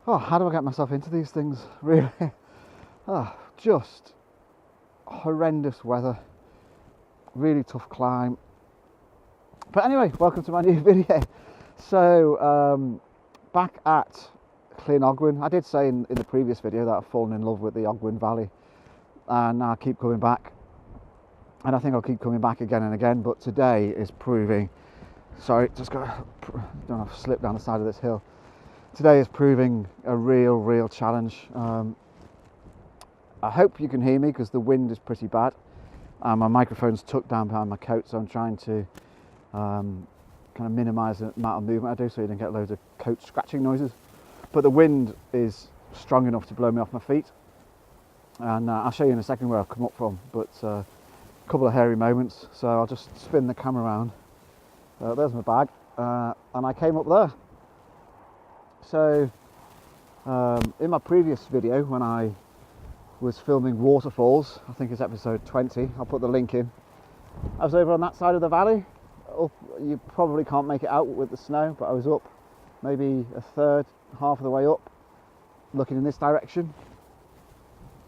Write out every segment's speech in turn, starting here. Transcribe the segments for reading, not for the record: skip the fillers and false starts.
Oh, how do I get myself into these things, really? Just horrendous weather, really tough climb. But anyway, welcome to my new video. So, back at Llyn Ogwen, I did say in the previous video that I've fallen in love with the Ogwen Valley, and I keep coming back, and I think I'll keep coming back again and again. But today is proving, sorry, just don't have to slip down the side of this hill. Today is proving a real challenge. I hope you can hear me because the wind is pretty bad. My microphone's tucked down behind my coat, so I'm trying to kind of minimise the amount of movement I do so you don't get loads of coat scratching noises. But the wind is strong enough to blow me off my feet, and I'll show you in a second where I've come up from, but a couple of hairy moments. So I'll just spin the camera around. There's my bag, and I came up there. So in my previous video, when I was filming waterfalls, I think it's episode 20, I'll put the link in, I was over on that side of the valley. Up, you probably can't make it out with the snow, but I was up maybe a third, half of the way up, looking in this direction,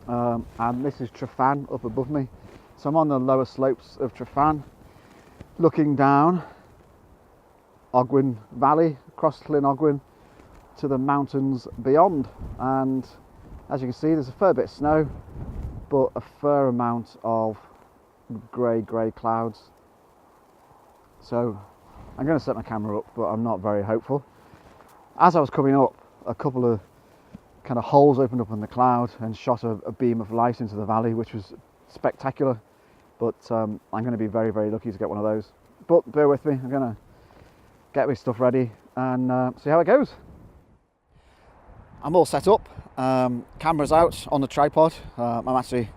and this is Trefan up above me. So I'm on the lower slopes of Trefan, looking down Ogwen Valley, across Llyn Ogwen, to the mountains beyond. And as you can see, there's a fair bit of snow, but a fair amount of grey clouds. So I'm going to set my camera up, but I'm not very hopeful. As I was coming up, a couple of kind of holes opened up in the cloud and shot a beam of light into the valley, which was spectacular. But I'm going to be very lucky to get one of those. But bear with me, I'm going to get my stuff ready and see how it goes. I'm all set up, camera's out on the tripod. I'm actually,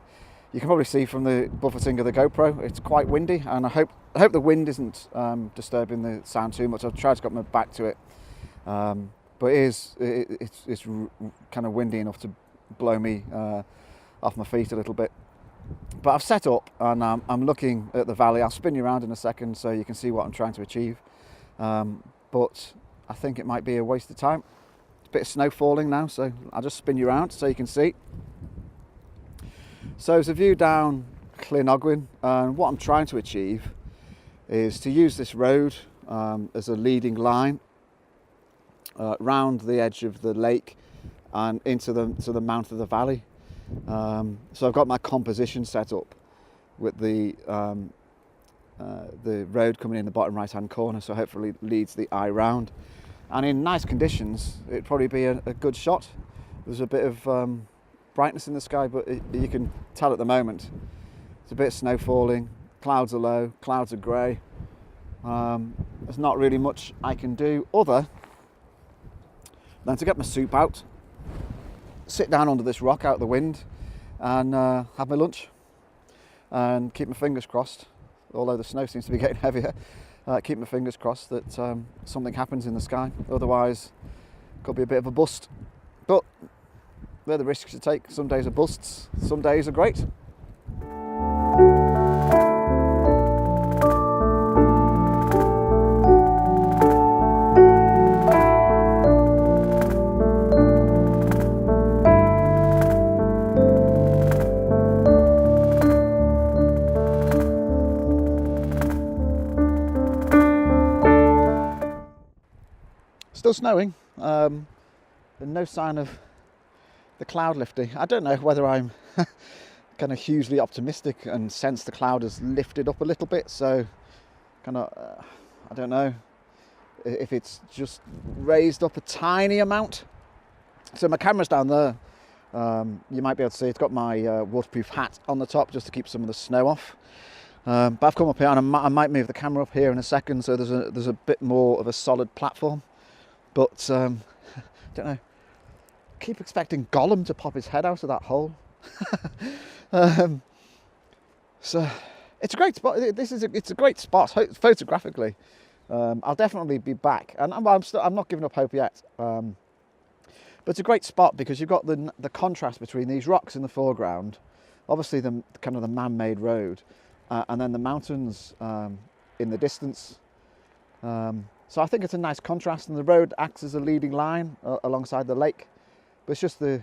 you can probably see from the buffeting of the GoPro, it's quite windy, and I hope the wind isn't disturbing the sound too much. I've tried to get my back to it, but it's kind of windy enough to blow me off my feet a little bit. But I've set up and I'm looking at the valley. I'll spin you around in a second so you can see what I'm trying to achieve. But I think it might be a waste of time. Bit of snow falling now, so I'll just spin you around so you can see. So it's a view down Llyn Ogwen, and what I'm trying to achieve is to use this road as a leading line round the edge of the lake and into the mouth of the valley. So I've got my composition set up with the road coming in the bottom right hand corner, so hopefully leads the eye round. And in nice conditions, it'd probably be a good shot. There's a bit of brightness in the sky, but you can tell at the moment it's a bit of snow falling, clouds are low, clouds are grey. There's not really much I can do other than to get my soup out, sit down under this rock out the wind, and have my lunch, and keep my fingers crossed, although the snow seems to be getting heavier. Keep my fingers crossed that something happens in the sky. Otherwise, it could be a bit of a bust. But they're the risks you take. Some days are busts, some days are great. Still snowing, and no sign of the cloud lifting. I don't know whether I'm kind of hugely optimistic and sense the cloud has lifted up a little bit, so kind of, I don't know if it's just raised up a tiny amount. So my camera's down there. You might be able to see it's got my waterproof hat on the top just to keep some of the snow off. But I've come up here, and I might move the camera up here in a second, so there's a bit more of a solid platform. But don't know. Keep expecting Gollum to pop his head out of that hole. So it's a great spot. It's a great spot photographically. I'll definitely be back, and I'm not giving up hope yet. But it's a great spot because you've got the contrast between these rocks in the foreground, obviously the kind of the man-made road, and then the mountains in the distance. So I think it's a nice contrast, and the road acts as a leading line alongside the lake. But it's just the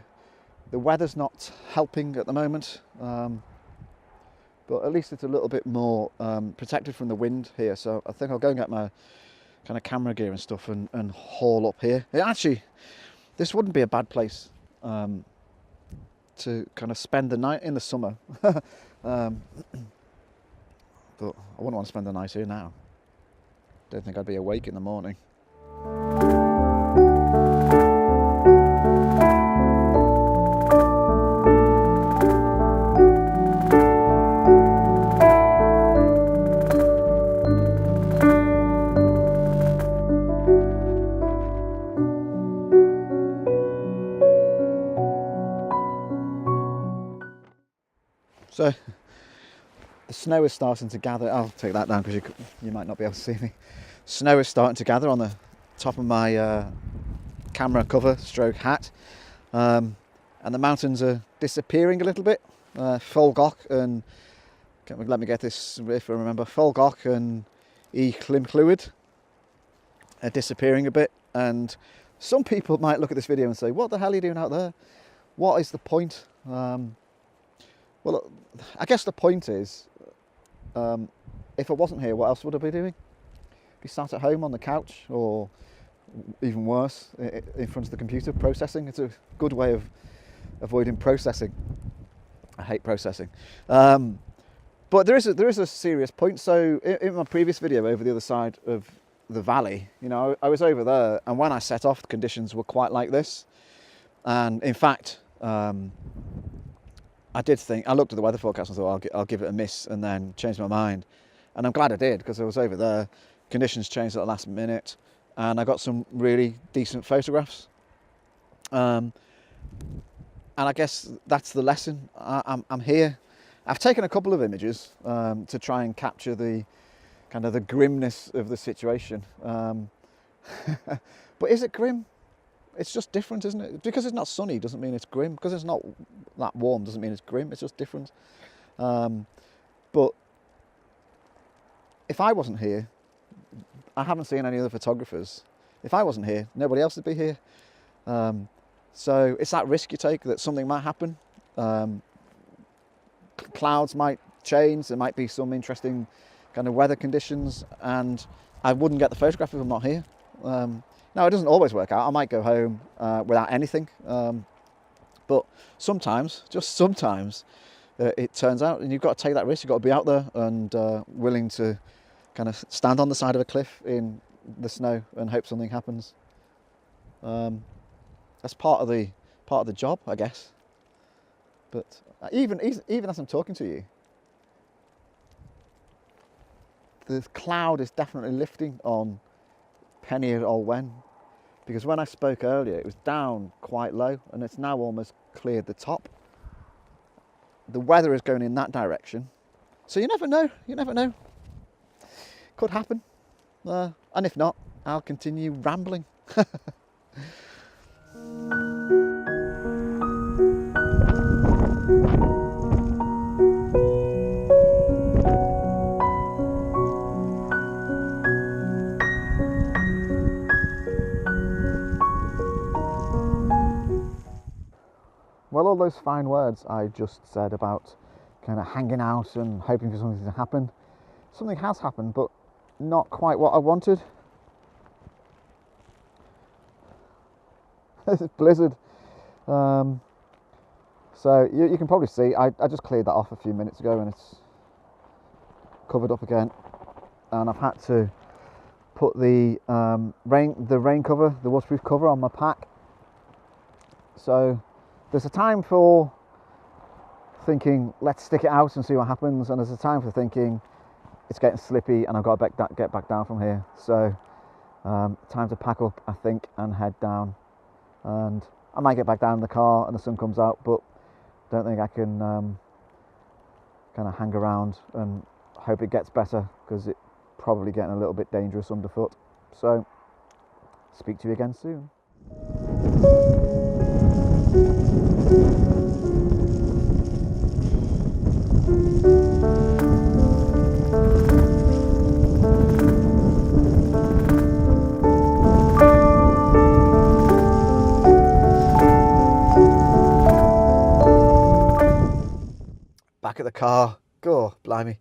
weather's not helping at the moment. But at least it's a little bit more protected from the wind here. So I think I'll go and get my kind of camera gear and stuff and haul up here. Actually, this wouldn't be a bad place to kind of spend the night in the summer. But I wouldn't want to spend the night here now. Don't think I'd be awake in the morning. So the snow is starting to gather. I'll take that down because you might not be able to see me. Snow is starting to gather on the top of my camera cover stroke hat, and the mountains are disappearing a little bit. Folgok and, let me get this if I remember, Folgok and E Clymclwyd are disappearing a bit, and some people might look at this video and say, what the hell are you doing out there? What is the point? Well, I guess the point is, if I wasn't here, what else would I be doing? Be sat at home on the couch, or even worse, in front of the computer processing. It's a good way of avoiding processing. I hate processing. But there is a serious point. So in my previous video over the other side of the valley, you know, I was over there, and when I set off, the conditions were quite like this. And in fact, I did think, I looked at the weather forecast and thought I'll give it a miss, and then changed my mind. And I'm glad I did, because I was over there, conditions changed at the last minute, and I got some really decent photographs. And I guess that's the lesson. I'm here. I've taken a couple of images to try and capture the kind of the grimness of the situation. But is it grim? It's just different, isn't it? Because it's not sunny doesn't mean it's grim. Because it's not that warm doesn't mean it's grim. It's just different. But if I wasn't here, I haven't seen any other photographers. If I wasn't here, nobody else would be here. So it's that risk you take that something might happen. Clouds might change. There might be some interesting kind of weather conditions, and I wouldn't get the photograph if I'm not here. Now, it doesn't always work out. I might go home without anything. But sometimes, just sometimes, it turns out, and you've got to take that risk. You've got to be out there and willing to kind of stand on the side of a cliff in the snow and hope something happens. That's part of the job, I guess. But even as I'm talking to you, the cloud is definitely lifting on Penir Olwen, because when I spoke earlier, it was down quite low, and it's now almost cleared the top. The weather is going in that direction, so you never know. You never know. Could happen, and if not, I'll continue rambling. Well, all those fine words I just said about kind of hanging out and hoping for something to happen, something has happened, but not quite what I wanted. This is blizzard. So you can probably see, I just cleared that off a few minutes ago, and it's covered up again. And I've had to put the rain cover, the waterproof cover, on my pack. So there's a time for thinking, let's stick it out and see what happens, and there's a time for thinking, it's getting slippy and I've got to get back down from here. So time to pack up, I think, and head down. And I might get back down in the car and the sun comes out, but don't think I can kind of hang around and hope it gets better, because it's probably getting a little bit dangerous underfoot. So speak to you again soon. back at the car. God, blimey.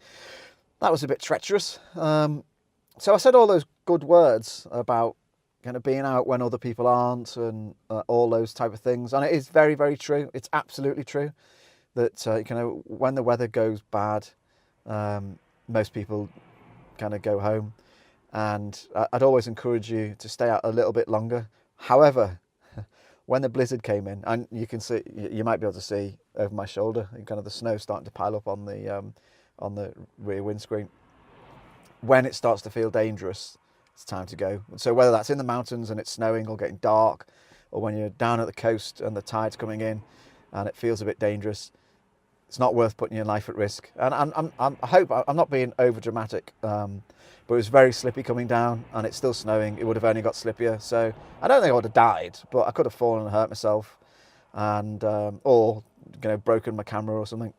That was a bit treacherous. So I said all those good words about kind of being out when other people aren't and all those type of things. And it is very, very true. It's absolutely true that, when the weather goes bad, most people kind of go home. And I'd always encourage you to stay out a little bit longer. However, when the blizzard came in, and you can see, you might be able to see over my shoulder, kind of the snow starting to pile up on the rear windscreen. When it starts to feel dangerous, it's time to go. So whether that's in the mountains and it's snowing or getting dark, or when you're down at the coast and the tide's coming in and it feels a bit dangerous, it's not worth putting your life at risk. And I hope I'm not being over dramatic, but it was very slippy coming down and it's still snowing. It would have only got slippier. So I don't think I would have died, but I could have fallen and hurt myself, and or broken my camera or something.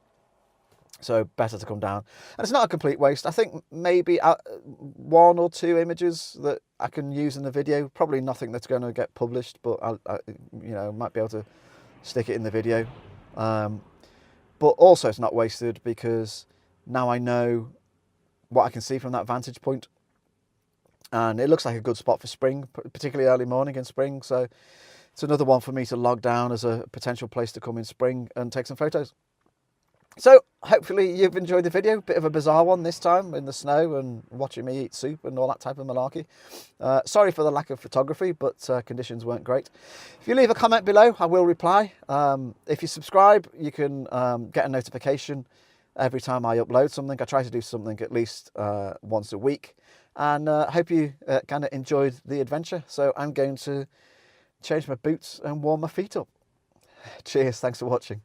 So better to come down. And it's not a complete waste. I think maybe 1 or 2 images that I can use in the video. Probably nothing that's going to get published, but I might be able to stick it in the video. But also it's not wasted because now I know what I can see from that vantage point. And it looks like a good spot for spring, particularly early morning in spring. So it's another one for me to log down as a potential place to come in spring and take some photos. So hopefully you've enjoyed the video. Bit of a bizarre one this time in the snow and watching me eat soup and all that type of malarkey. Sorry for the lack of photography, but conditions weren't great. If you leave a comment below, I will reply. If you subscribe, you can get a notification every time I upload something. I try to do something at least once a week. And hope you kind of enjoyed the adventure. So I'm going to change my boots and warm my feet up. Cheers, thanks for watching.